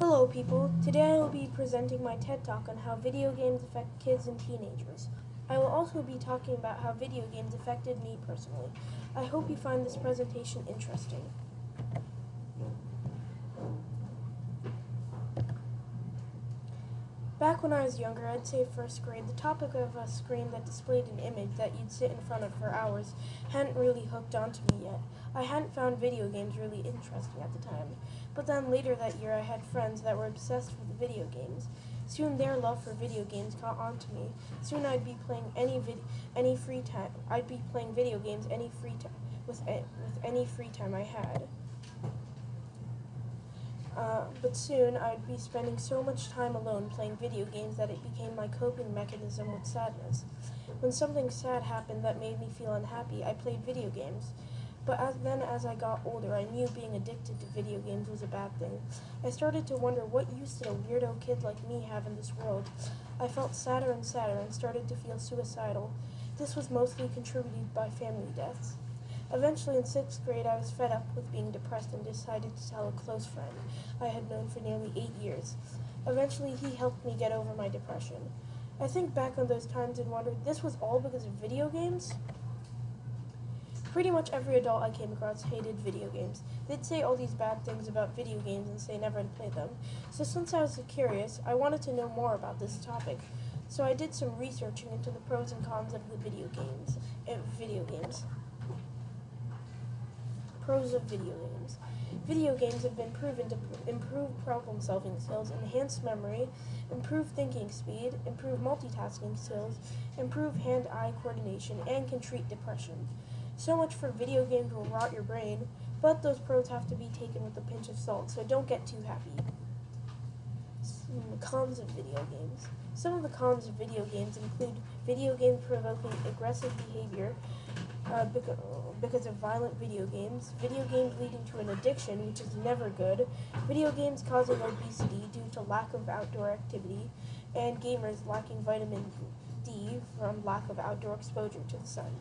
Hello people, today I will be presenting my TED Talk on how video games affect kids and teenagers. I will also be talking about how video games affected me personally. I hope you find this presentation interesting. Back when I was younger, I'd say first grade, the topic of a screen that displayed an image that you'd sit in front of for hours hadn't really hooked onto me yet. I hadn't found video games really interesting at the time. But then later that year, I had friends that were obsessed with video games. Soon their love for video games caught on to me. Soon I'd be playing any free time. I'd be playing video games with any free time I had. But soon I'd be spending so much time alone playing video games that it became my coping mechanism with sadness. When something sad happened that made me feel unhappy, I played video games. But as I got older, I knew being addicted to video games was a bad thing. I started to wonder what use did a weirdo kid like me have in this world. I felt sadder and sadder and started to feel suicidal. This was mostly contributed by family deaths. Eventually, in 6th grade, I was fed up with being depressed and decided to tell a close friend I had known for nearly 8 years. Eventually, he helped me get over my depression. I think back on those times and wondered, this was all because of video games? Pretty much every adult I came across hated video games. They'd say all these bad things about video games and say never to play them. So since I was curious, I wanted to know more about this topic. So I did some researching into the pros and cons of the video games. Pros of video games. Video games have been proven to improve problem-solving skills, enhance memory, improve thinking speed, improve multitasking skills, improve hand-eye coordination, and can treat depression. So much for video games will rot your brain, but those pros have to be taken with a pinch of salt, so don't get too happy. Cons of video games. Some of the cons of video games include video games provoking aggressive behavior because of violent video games leading to an addiction, which is never good, video games causing obesity due to lack of outdoor activity, and gamers lacking vitamin D from lack of outdoor exposure to the sun.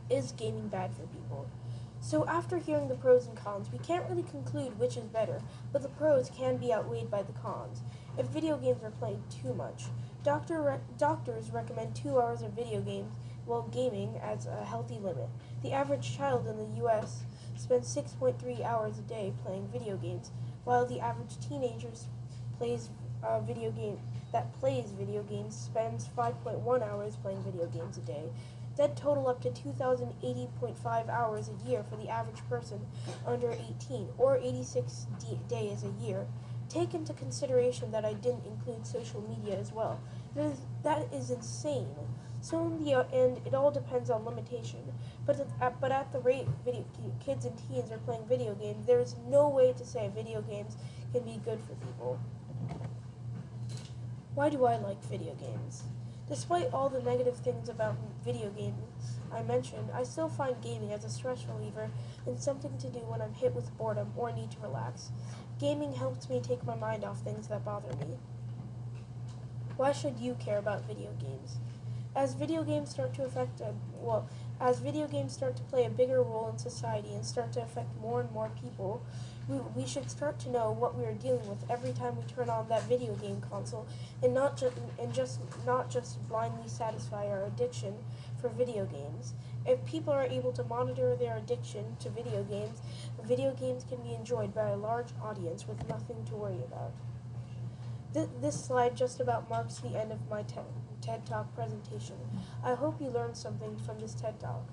Is gaming bad for people? So after hearing the pros and cons, we can't really conclude which is better, but the pros can be outweighed by the cons. If video games are played too much, doctors recommend 2 hours of video games while gaming as a healthy limit. The average child in the U.S. spends 6.3 hours a day playing video games, while the average teenager plays video games spends 5.1 hours playing video games a day. That total up to 2,080.5 hours a year for the average person under 18, or 86 days a year. Take into consideration that I didn't include social media as well. That is insane. So in the end, it all depends on limitation. But at the rate kids and teens are playing video games, there is no way to say video games can be good for people. Why do I like video games? Despite all the negative things about video games I mentioned, I still find gaming as a stress reliever and something to do when I'm hit with boredom or need to relax. Gaming helps me take my mind off things that bother me. Why should you care about video games? As video games start to play a bigger role in society and start to affect more and more people, we should start to know what we are dealing with every time we turn on that video game console, and not just blindly satisfy our addiction for video games. If people are able to monitor their addiction to video games can be enjoyed by a large audience with nothing to worry about. This slide just about marks the end of my TED Talk presentation. I hope you learned something from this TED Talk.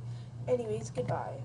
Anyways, goodbye.